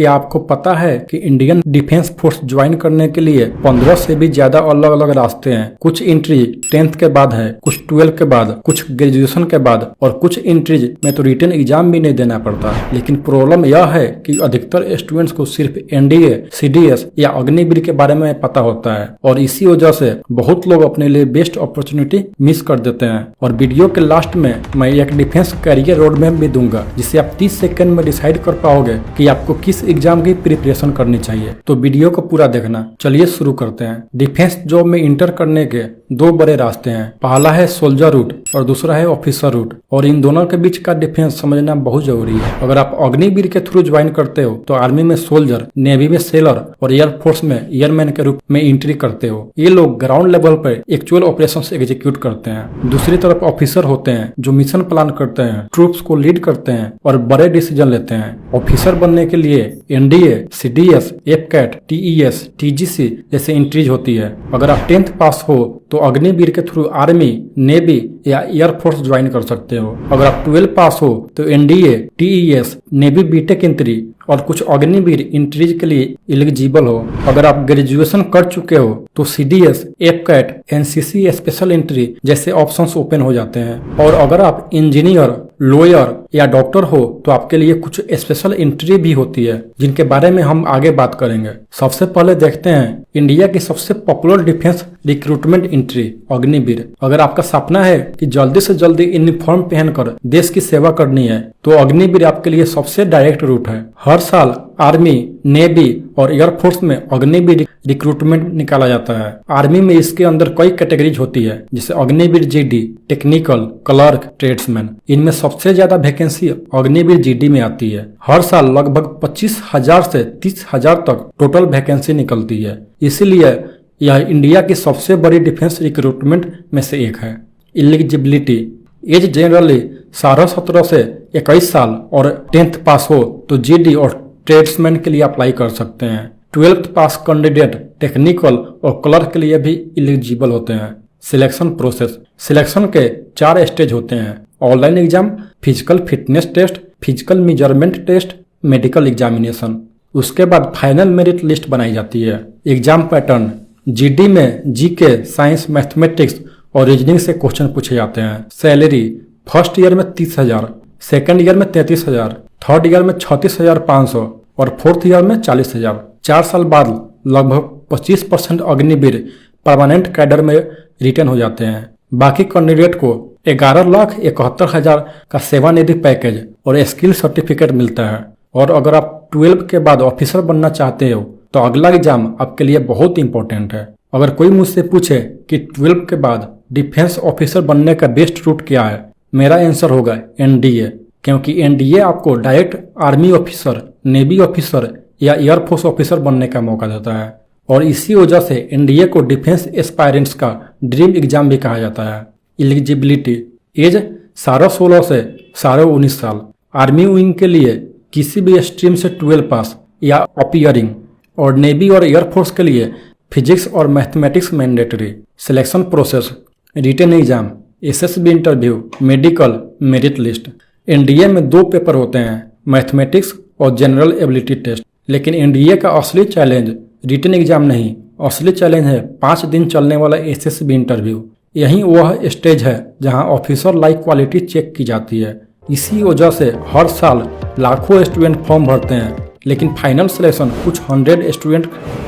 कि आपको पता है कि इंडियन डिफेंस फोर्स ज्वाइन करने के लिए 15 से भी ज्यादा अलग अलग रास्ते हैं। कुछ एंट्री 10th के बाद है, कुछ 12 के बाद, कुछ ग्रेजुएशन के बाद और कुछ एंट्रीज में तो रिटन एग्जाम भी नहीं देना पड़ता। लेकिन प्रॉब्लम यह है कि अधिकतर स्टूडेंट्स को सिर्फ एनडीए, सीडीएस या अग्निवीर के बारे में पता होता है और इसी वजह से बहुत लोग अपने लिए बेस्ट अपॉर्चुनिटी मिस कर देते हैं। और वीडियो के लास्ट में मैं एक डिफेंस कैरियर रोड मैप भी दूंगा जिससे आप 30 सेकंड में डिसाइड कर पाओगे कि आपको किस एग्जाम की प्रिपरेशन करनी चाहिए। तो वीडियो को पूरा देखना। चलिए शुरू करते हैं। डिफेंस जॉब में इंटर करने के दो बड़े रास्ते हैं। पहला है सोल्जर रूट और दूसरा है ऑफिसर रूट, और इन दोनों के बीच का डिफेंस समझना बहुत जरूरी है। अगर आप अग्निवीर के थ्रू ज्वाइन करते हो तो आर्मी में सोल्जर, नेवी में सेलर और एयरफोर्स में एयरमैन के रूप में एंट्री करते हो। ये लोग ग्राउंड लेवल पर एक्चुअल ऑपरेशंस एग्जीक्यूट करते हैं। दूसरी तरफ ऑफिसर होते हैं जो मिशन प्लान करते हैं, ट्रूप्स को लीड करते हैं और बड़े डिसीजन लेते हैं। ऑफिसर बनने के लिए NDA, CDS, AFCAT, TES, TGC जैसे एंट्रीज होती है। अगर आप 10th पास हो तो अग्निवीर के थ्रू आर्मी, नेवी या एयरफोर्स ज्वाइन कर सकते हो। अगर आप 12 पास हो तो NDA, TES, navy B Tech entry और कुछ अग्निवीर एंट्रीज के लिए एलिजिबल हो। अगर आप ग्रेजुएशन कर चुके हो तो CDS, AFCAT, NCC special entry जैसे ऑप्शंस ओपन हो जाते हैं। और अगर आप इंजीनियर, लॉयर या डॉक्टर हो तो आपके लिए कुछ स्पेशल एंट्री भी होती है जिनके बारे में हम आगे बात करेंगे। सबसे पहले देखते हैं इंडिया की सबसे popular defence recruitment entry Agniveer. अगर आपका सपना है कि जल्दी से जल्दी यूनिफॉर्म पहनकर देश की सेवा करनी है तो अग्निवीर आपके लिए सबसे डायरेक्ट रूट है। हर साल आर्मी, नेवी और एयरफोर्स में अग्निवीर रिक्रूटमेंट निकाला जाता है। आर्मी में इसके अंदर कई कैटेगरीज होती है जैसे Agniveer GD, technical, clerk, tradesman. इनमें सबसे ज्यादा वैकेंसी अग्निवीर जीडी में आती है। हर साल लगभग 25,000 से 30,000 तक टोटल वैकेंसी निकलती है। इसीलिए यह इंडिया की सबसे बड़ी डिफेंस रिक्रूटमेंट में से एक है। एलिजिबिलिटी एज जनरली 17 से 21 साल और 10th पास हो तो जीडी और ट्रेड्समैन के लिए अप्लाई कर सकते हैं। 12th पास कैंडिडेट टेक्निकल और क्लर्क के लिए भी एलिजिबल होते हैं। Selection process. सिलेक्शन के 4 स्टेज होते हैं। Online exam, physical fitness test, physical measurement test, medical examination. उसके बाद फाइनल मेरिट लिस्ट बनाई जाती है। Exam pattern. जीडी में जीके, साइंस, मैथमेटिक्स और रीजनिंग से क्वेश्चन पूछे जाते हैं। सैलरी फर्स्ट ईयर में 30,000, सेकेंड ईयर में 33,000, थर्ड ईयर में 36,500 और फोर्थ ईयर में 40,000। 4 साल बाद लगभग 25% अग्निवीर परमानेंट कैडर में रिटर्न हो जाते हैं। बाकी कैंडिडेट को 11,71,000 का सेवानिधि पैकेज और स्किल सर्टिफिकेट मिलता है। और अगर आप 12 के बाद ऑफिसर बनना चाहते हो तो अगला एग्जाम आपके लिए बहुत इंपॉर्टेंट है। अगर कोई मुझसे पूछे कि 12 के बाद डिफेंस ऑफिसर बनने का बेस्ट रूट क्या है, मेरा आंसर होगा एनडीए, क्योंकि एनडीए आपको direct army officer, navy officer या एयरफोर्स ऑफिसर बनने का मौका देता है। और इसी वजह से एनडीए को डिफेंस एस्पायरेंट्स का ड्रीम एग्जाम भी कहा जाता है। एलिजिबिलिटी एज 16.5 से 19.5 साल। आर्मी विंग के लिए किसी भी स्ट्रीम से 12 पास या अपीयरिंग, और नेवी और एयरफोर्स के लिए फिजिक्स और mathematics mandatory. Selection process. Written exam, SSB interview, medical, merit list. NDA में 2 पेपर होते हैं, मैथमेटिक्स और जनरल एबिलिटी टेस्ट। लेकिन एनडीए का असली चैलेंज रिटन एग्जाम नहीं, असली चैलेंज है 5 दिन चलने वाला एसएसबी इंटरव्यू। यही वह स्टेज है जहां ऑफिसर लाइक क्वालिटी चेक की जाती है। इसी वजह से हर साल लाखों स्टूडेंट फॉर्म भरते हैं, लेकिन फाइनल सिलेक्शन कुछ 100 स्टूडेंट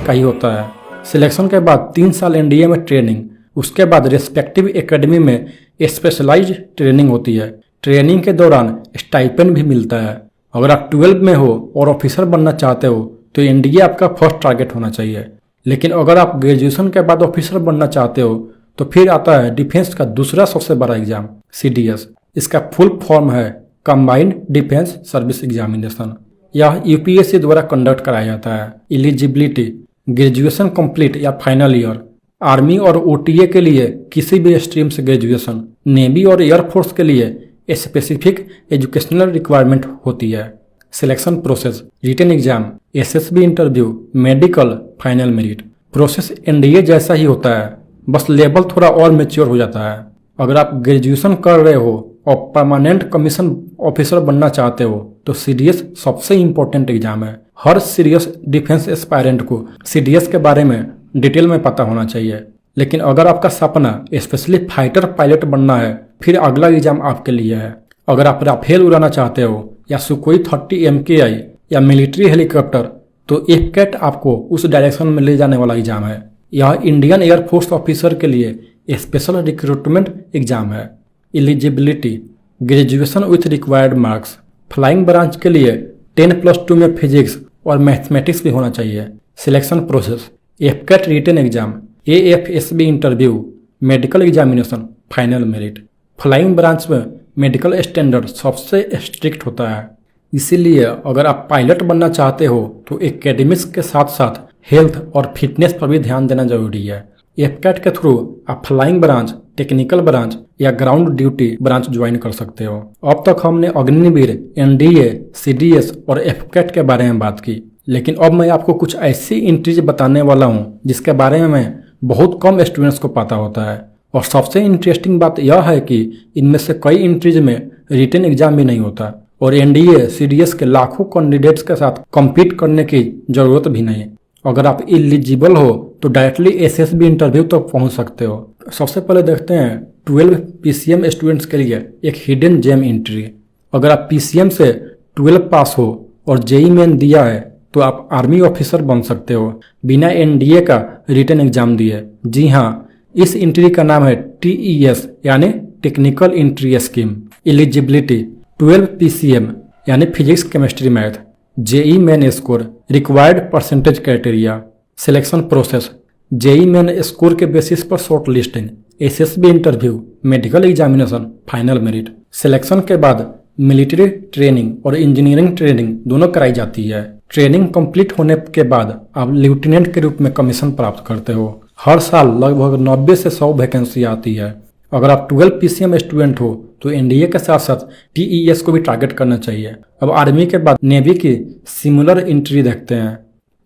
का ही होता है। सिलेक्शन के बाद 3 साल एनडीए में ट्रेनिंग, उसके बाद रेस्पेक्टिव एकेडमी में स्पेशलाइज्ड ट्रेनिंग होती है। ट्रेनिंग के दौरान स्टाइपेंड भी मिलता है। अगर आप 12 में हो और ऑफिसर बनना चाहते हो तो एनडीए आपका फर्स्ट टारगेट होना चाहिए। लेकिन अगर आप ग्रेजुएशन के बाद ऑफिसर बनना चाहते हो तो फिर आता है डिफेंस का दूसरा सबसे बड़ा एग्जाम, सीडीएस। इसका फुल फॉर्म है कंबाइंड डिफेंस सर्विस एग्जामिनेशन। यह यूपीएससी द्वारा कंडक्ट कराया जाता है। एलिजिबिलिटी ग्रेजुएशन कंप्लीट या फाइनल ईयर। आर्मी और ओटीए के लिए किसी भी स्ट्रीम से ग्रेजुएशन। नेवी और एयरफोर्स के लिए स्पेसिफिक एजुकेशनल रिक्वायरमेंट होती है। Selection process. Written exam, SSB interview, medical, final merit. Process NDA जैसा ही होता है, बस लेवल थोड़ा और मेच्योर हो जाता है। अगर आप ग्रेजुएशन कर रहे हो और परमानेंट कमीशन ऑफिसर बनना चाहते हो तो सीडीएस सबसे इम्पोर्टेंट एग्जाम है। हर सीरियस डिफेंस एस्पायरेंट को सीडीएस के बारे में डिटेल में पता होना चाहिए। लेकिन अगर आपका सपना स्पेशली फाइटर पायलट बनना है, फिर अगला एग्जाम आपके लिए है। अगर आप राफेल उड़ाना चाहते हो या सुकोई 30 MKI या मिलिट्री हेलीकॉप्टर, तो एफकेट आपको उस डायरेक्शन में ले जाने वाला एग्जाम है। यह इंडियन एयरफोर्स ऑफिसर के लिए स्पेशल रिक्रूटमेंट एग्जाम है। Eligibility: graduation with required marks. Flying branch के लिए 10+2 में फिजिक्स और मैथमेटिक्स भी होना चाहिए। Selection process: AFCAT written exam, AFSB interview, medical examination, final merit. Flying branch में मेडिकल स्टैंडर्ड सबसे स्ट्रिक्ट होता है, इसीलिए अगर आप पायलट बनना चाहते हो तो एकेडमिक्स के साथ साथ हेल्थ और फिटनेस पर भी ध्यान देना जरूरी है। एफकेट के थ्रू आप फ्लाइंग ब्रांच, टेक्निकल ब्रांच या ग्राउंड ड्यूटी ब्रांच ज्वाइन कर सकते हो। अब तक हमने अग्निवीर, NDA, CDS और एफकेट के बारे में बात की, लेकिन अब मैं आपको कुछ ऐसी एंट्रीज बताने वाला हूँ जिसके बारे में बहुत कम स्टूडेंट्स को पता होता है। और सबसे इंटरेस्टिंग बात यह है कि इनमें से कई एंट्रीज में रिटन एग्जाम भी नहीं होता और NDA, CDS के लाखों कैंडिडेट्स के साथ कम्पीट करने की जरूरत भी नहीं। अगर आप एलिजिबल हो तो डायरेक्टली SSB इंटरव्यू तक पहुंच सकते हो। सबसे पहले देखते हैं 12 PCM स्टूडेंट्स के लिए एक हिडन जेम एंट्री। अगर आप PCM से 12 पास हो और JEE मेन दिया है तो आप आर्मी ऑफिसर बन सकते हो बिना NDA का रिटन एग्जाम दिए। जी हाँ, इस एंट्री का नाम है TES यानी technical entry scheme. Eligibility: 12 PCM यानी physics, chemistry, math. JEE main score, required percentage criteria. Selection process: JEE main score के बेसिस पर short listing, SSB interview, medical examination, final merit. Selection के बाद military training और engineering training दोनों कराई जाती है। ट्रेनिंग कंप्लीट होने के बाद आप लेफ्टिनेंट के रूप में कमीशन प्राप्त करते हो। हर साल लगभग 90 से 100 वैकेंसी आती है। अगर आप 12 PCM स्टूडेंट हो तो NDA के साथ साथ TES को भी टारगेट करना चाहिए। अब आर्मी के बाद नेवी की सिमिलर एंट्री देखते हैं।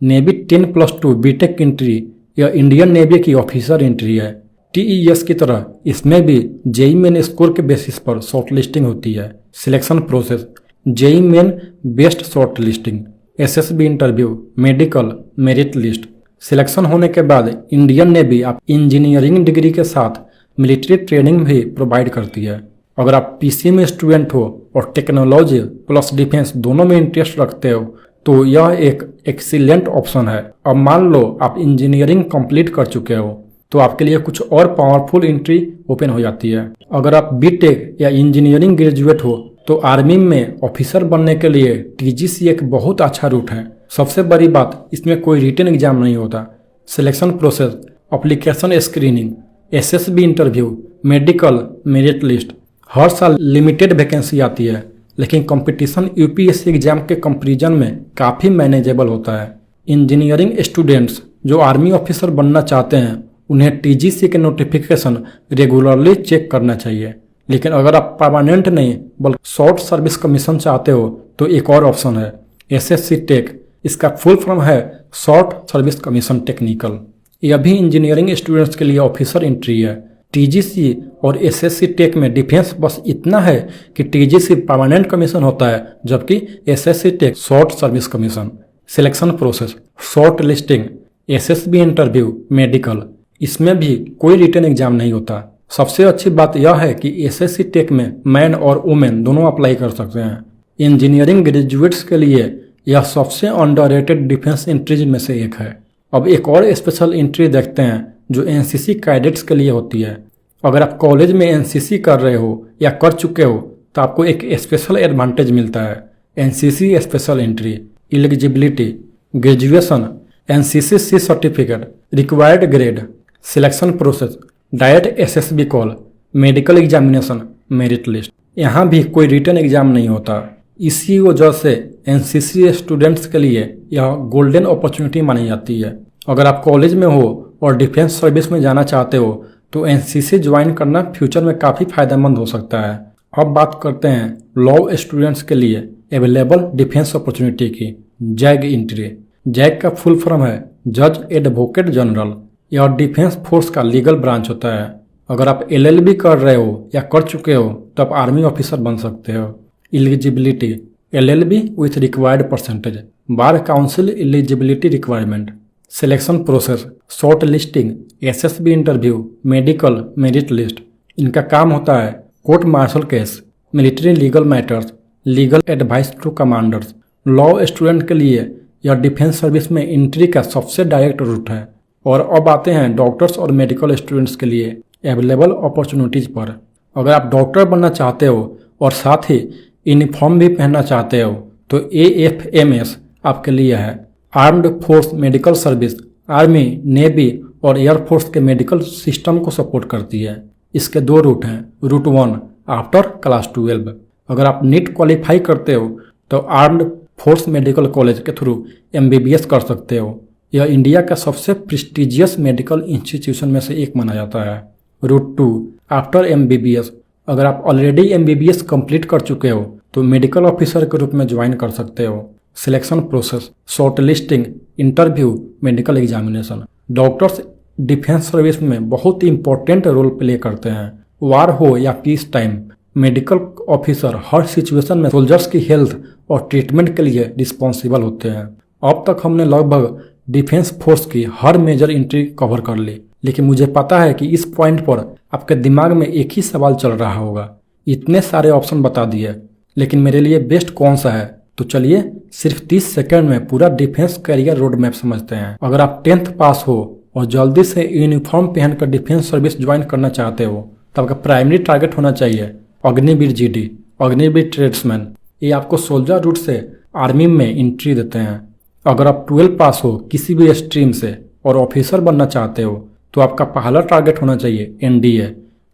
नेवी 10+2 बीटेक एंट्री या इंडियन नेवी की ऑफिसर एंट्री है। TES की तरह इसमें भी JEE मेन स्कोर के बेसिस पर शॉर्ट लिस्टिंग होती है। Selection process: JEE main best short listing, SSB interview, medical, merit list. Selection होने के बाद इंडियन नेवी आप इंजीनियरिंग डिग्री के साथ मिलिट्री ट्रेनिंग भी प्रोवाइड करती है। अगर आप PCM स्टूडेंट हो और टेक्नोलॉजी प्लस डिफेंस दोनों में इंटरेस्ट रखते हो तो यह एक एक्सीलेंट ऑप्शन है। अब मान लो आप इंजीनियरिंग कंप्लीट कर चुके हो तो आपके लिए कुछ और पावरफुल एंट्री ओपन हो जाती है। अगर आप बीटेक या इंजीनियरिंग ग्रेजुएट हो तो आर्मी में ऑफिसर बनने के लिए TGC एक बहुत अच्छा रूट है। सबसे बड़ी बात, इसमें कोई रिटन एग्जाम नहीं होता। Selection process: application screening, SSB interview, medical, merit list. हर साल लिमिटेड वैकेंसी आती है, लेकिन कंपटीशन UPSC एग्जाम के कंपैरिजन में काफ़ी मैनेजेबल होता है। इंजीनियरिंग स्टूडेंट्स जो आर्मी ऑफिसर बनना चाहते हैं उन्हें TGC के नोटिफिकेशन रेगुलरली चेक करना चाहिए। लेकिन अगर आप परमानेंट नहीं बल्कि शॉर्ट सर्विस कमीशन चाहते हो तो एक और ऑप्शन है, SSC टेक। इसका फुल फॉर्म है शॉर्ट सर्विस कमीशन टेक्निकल। यह भी इंजीनियरिंग स्टूडेंट्स के लिए ऑफिसर एंट्री है। TGC और SSC टेक में डिफरेंस बस इतना है कि TGC परमानेंट कमीशन होता है जबकि SSC tech short service commission. Selection process: short listing, SSB interview, medical. इसमें भी कोई रिटन एग्जाम नहीं होता। सबसे अच्छी बात यह है कि SSC टेक में मैन और वुमेन दोनों अप्लाई कर सकते हैं। इंजीनियरिंग ग्रेजुएट्स के लिए यह सबसे अंडररेटेड डिफेंस एंट्रीज में से एक है। अब एक और स्पेशल एंट्री देखते हैं जो NCC कैडेट्स के लिए होती है। अगर आप कॉलेज में NCC कर रहे हो या कर चुके हो तो आपको एक स्पेशल एडवांटेज मिलता है, NCC special entry. Eligibility: graduation, NCC C certificate, required grade. Selection process: direct SSB call, medical examination, merit list. यहाँ भी कोई रिटन एग्जाम नहीं होता। इसी वजह से NCC स्टूडेंट्स के लिए यह गोल्डन अपॉर्चुनिटी मानी जाती है। अगर आप कॉलेज में हो और डिफेंस सर्विस में जाना चाहते हो तो NCC ज्वाइन करना फ्यूचर में काफ़ी फायदेमंद हो सकता है। अब बात करते हैं लॉ स्टूडेंट्स के लिए अवेलेबल डिफेंस अपॉर्चुनिटी की। Zag entry. जैग का फुल फॉर्म है जज एडवोकेट जनरल। यह डिफेंस फोर्स का लीगल ब्रांच होता है। अगर आप LLB कर रहे हो या कर चुके हो तो आप आर्मी ऑफिसर बन सकते हो। Eligibility: LLB with required percentage, bar council eligibility requirement, selection process, short listing, SSB interview, medical, merit list. इनका काम होता है court martial case, military legal matters, legal advice to commanders. Law student के लिए यह डिफेंस सर्विस में entry का सबसे डायरेक्ट रूट है। और अब आते हैं डॉक्टर्स और मेडिकल स्टूडेंट्स के लिए अवेलेबल अपॉर्चुनिटीज़ पर। अगर आप डॉक्टर बनना चाहते हो और साथ ही यूनिफॉर्म भी पहनना चाहते हो तो AFMS आपके लिए है। Armed force medical service army, navy और एयरफोर्स के मेडिकल सिस्टम को सपोर्ट करती है। इसके 2 रूट हैं। Route 1 after class 12। अगर आप नीट क्वालिफाई करते हो तो आर्म्ड फोर्स मेडिकल कॉलेज के थ्रू MBBS कर सकते हो। यह इंडिया का सबसे प्रेस्टिजियस मेडिकल इंस्टीट्यूशन में से एक माना जाता है। Route 2 after MBBS। अगर आप ऑलरेडी MBBS कंप्लीट कर चुके हो तो मेडिकल ऑफिसर के रूप में ज्वाइन कर सकते हो। Selection process, short listing, interview, medical examination. Doctors defence service में बहुत ही इंपॉर्टेंट रोल प्ले करते हैं। वार हो या पीस टाइम, मेडिकल ऑफिसर हर सिचुएशन में सोल्जर्स की हेल्थ और ट्रीटमेंट के लिए रिस्पॉन्सिबल होते हैं। अब तक हमने लगभग डिफेंस फोर्स की हर मेजर एंट्री कवर कर ली, लेकिन मुझे पता है कि इस पॉइंट पर आपके दिमाग में एक ही सवाल चल रहा होगा। इतने सारे ऑप्शन बता दिए, लेकिन मेरे लिए बेस्ट कौन सा है? तो चलिए सिर्फ 30 सेकंड में पूरा डिफेंस करियर रोड मैप समझते हैं। अगर आप 10th पास हो और जल्दी से यूनिफॉर्म पहनकर डिफेंस सर्विस ज्वाइन करना चाहते हो तो आपका प्राइमरी टारगेट होना चाहिए अग्निवीर GD, अग्निवीर ट्रेड्समैन। ये आपको सोल्जर रूट से आर्मी में एंट्री देते हैं। अगर आप 12 पास हो किसी भी स्ट्रीम से और ऑफिसर बनना चाहते हो तो आपका पहला टारगेट होना चाहिए NDA,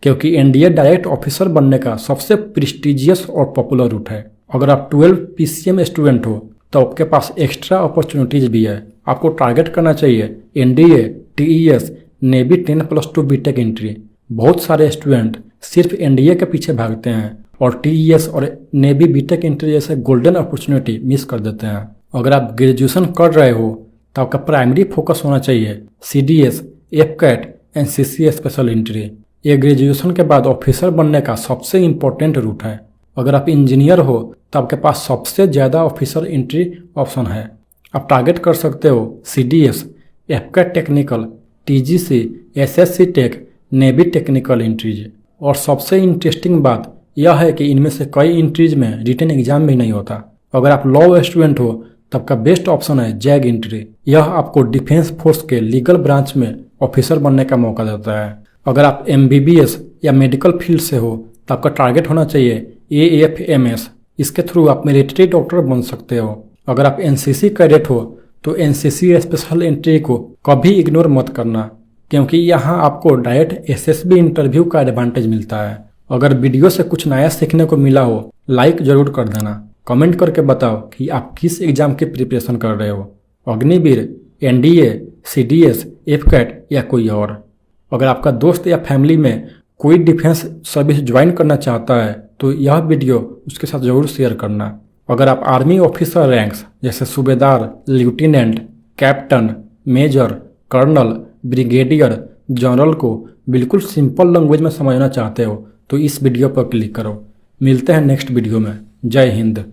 क्योंकि NDA डायरेक्ट ऑफिसर बनने का सबसे प्रेस्टिजियस और पॉपुलर रूट है। अगर आप 12 PCM स्टूडेंट हो तो आपके पास एक्स्ट्रा अपॉर्चुनिटीज भी है। आपको टारगेट करना चाहिए NDA, TES, navy 10+2 B Tech entry. बहुत सारे स्टूडेंट सिर्फ NDA के पीछे भागते हैं और TES और नेवी बीटेक एंट्री जैसे गोल्डन अपॉर्चुनिटी मिस कर देते हैं। अगर आप ग्रेजुएशन कर रहे हो तो आपका प्राइमरी फोकस होना चाहिए CDS, FCAT, NCC special entry. ये ग्रेजुएशन के बाद ऑफिसर बनने का सबसे इम्पोर्टेंट रूट है। अगर आप इंजीनियर हो तो आपके पास सबसे ज़्यादा ऑफिसर एंट्री ऑप्शन है। आप टारगेट कर सकते हो CDS, FCAT technical, TGC, SSC tech, navy technical entries. और सबसे इंटरेस्टिंग बात यह है कि इनमें से कई एंट्रीज में रिटन एग्जाम भी नहीं होता। अगर आप लॉ स्टूडेंट हो तब का बेस्ट ऑप्शन है JAG एंट्री। यह आपको डिफेंस फोर्स के लीगल ब्रांच में ऑफिसर बनने का मौका देता है। अगर आप MBBS या मेडिकल फील्ड से हो तो आपका टारगेट होना चाहिए AFMS। इसके थ्रू आप मिलिट्री डॉक्टर बन सकते हो। अगर आप NCC कैडेट हो तो NCC स्पेशल एंट्री को कभी इग्नोर मत करना, क्योंकि यहाँ आपको डायरेक्ट SSB इंटरव्यू का एडवांटेज मिलता है। अगर वीडियो से कुछ नया सीखने को मिला हो लाइक जरूर कर देना। कमेंट करके बताओ कि आप किस एग्जाम की प्रिपरेशन कर रहे हो, अग्निवीर, NDA, CDS, FCAT या कोई और। अगर आपका दोस्त या फैमिली में कोई डिफेंस सर्विस ज्वाइन करना चाहता है तो यह वीडियो उसके साथ जरूर शेयर करना। अगर आप आर्मी ऑफिसर रैंक्स जैसे subedar, lieutenant, captain, major, colonel, brigadier, general को बिल्कुल सिंपल लैंग्वेज में समझना चाहते हो तो इस वीडियो पर क्लिक करो। मिलते हैं नेक्स्ट वीडियो में। जय हिंद।